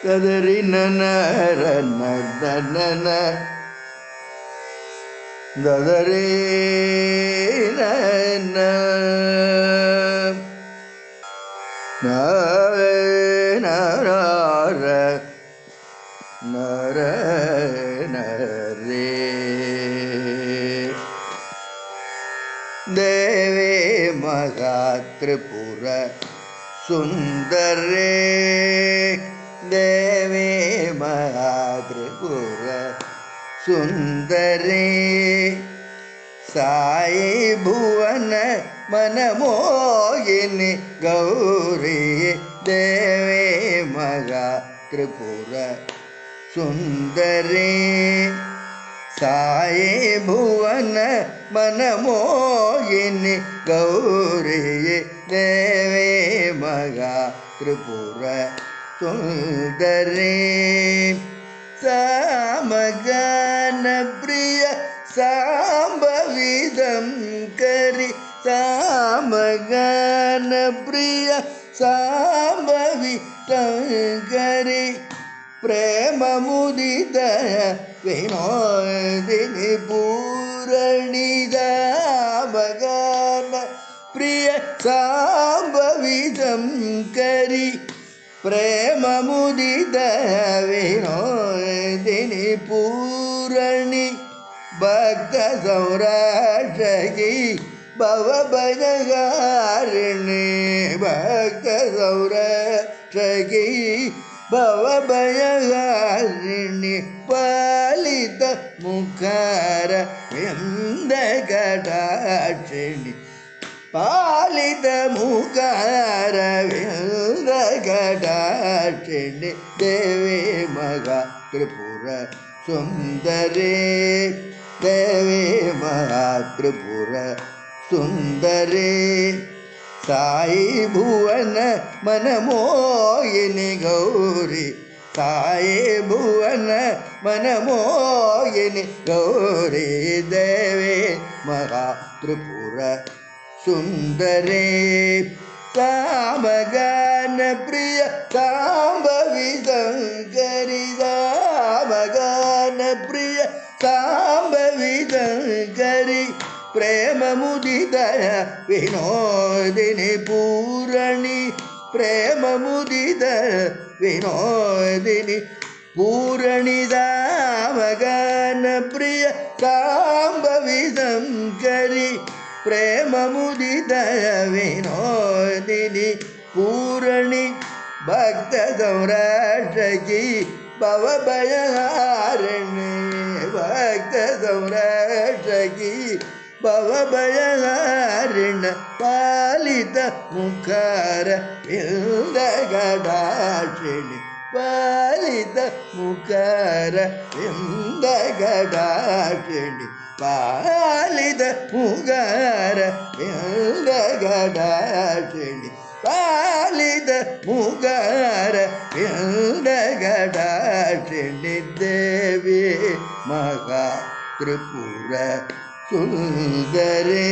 ಕದರಿ ನನ ನನ ದದರೇ ನನ ನರ ನರ ನರೇ ದೇವೇ ಮಗಾ ತ್ರಿಪುರ ಸುಂದರೇ ದೇವೇ ಮಗಾ ತ್ರಿಪುರ ಸುಂದರೇ ಸಾಯಿ ಭುವನ ಮನಮೋಹಿನಿ ಗೌರಿ ದೇವೇ ಮಗಾ ತ್ರಿಪುರ ಸುಂದರೇ ಸಾಯಿ ಭುವನ ಮನಮೋಹಿನಿ ಗೌರಿ ದೇವೇ ಮಗಾ ತ್ರಿಪುರ ಸುಂದರೇ ಸಾಮಗಾನ ಪ್ರಿಯ ಸಾಂಬವಿದಂ ಕರಿ ಸಾಮಗಾನ ಪ್ರಿಯ ಸಾಂಬವಿದಂ ಕರಿ ಪ್ರೇಮ ಮುದಿತ ವಿನೋದಿನಿ ಪೂರಣಿದ ಮಗಾನ ಪ್ರಿಯ ಸಾಂಬವಿದಂ ಕರಿ ಪ್ರೇಮ ಮುದಿತ ವಿನೋದಿನಿ ಪೂರಣಿ ಭಕ್ತ ಸೌರಾಷ್ಟ್ರಗಿ ಭವ ಭಯಗಾರಿಣಿ ಭಕ್ತ ಸೌರಾಷ್ಟ್ರಗಿ ಭವ ಭಯಗಾರಿಣಿ ಪಾಲಿತ ಮುಖಾರ ವಿಂದ ಕಟಾಕ್ಷಿಣಿ ಪಾಲಿತ ಮುಖಾರ ವಿಂದ ಕಟಾಕ್ಷಿಣಿ ದೇವಿ ಮಗಾ ತ್ರಿಪುರ ಸುಂದರೇ ದೇವಿ ಮಗಾ ತ್ರಿಪುರ ಸುಂದರೇ ಸಾಯಿ ಭುವನ ಮನಮೋಹಿನಿ ಗೌರಿ ಸಾಯಿ ಭುವನ ಮನಮೋಹಿನಿ ಗೌರಿ ದೇವಿ ಮಗಾ ತ್ರಿಪುರ ಸುಂದರೇ ಸಾಮಗಾನ ಪ್ರಿಯ ಸಾಂಬವಿದಂಕರಿ ಸಾಮಗಾನ ಪ್ರಿಯ ಸಾಂಬವಿದಂಕರಿ ಪ್ರೇಮ ಮುದಿತ ವಿನೋದಿನಿ ಪೂರಣಿ ಪ್ರೇಮ ಮುದಿತ ವಿನೋದಿನಿ ಪೂರಣಿ ಸಾಮಗಾನ ಪ್ರಿಯ ಸಾಂಬವಿದಂಕರಿ ಪ್ರೇಮ ಮುದಿತ ವಿನೋದಿನಿ ಪೂರಣಿ ಭಕ್ತ ಸೌರಾಷ್ಟ್ರಗಿ ಭವ ಭಯಹಾರಿಣಿ ಭಕ್ತ ಸೌರಾಷ್ಟ್ರಗಿ ಭವ ಭಯಹಾರಿಣ ಪಾಲಿತ ಮುಖಾರ ವಿಂದ ಗಡಾಕ್ಷಿಣಿ ಪಾಲಿತ ಮುಖಾರ ವಿಂದ ಗಡಾಕ್ಷಿಣಿ ಪಾಲಿತ ಮುಖಾರ ವಿಂದ ಗಡಾಕ್ಷಿಣಿ ಪಾಲಿತ ಮುಖಾರ ವಿಂದ ಗಡಾಕ್ಷಿಣಿ ದೇವಿ ಮಗಾ ತ್ರಿಪುರ ಸುಂದರೇ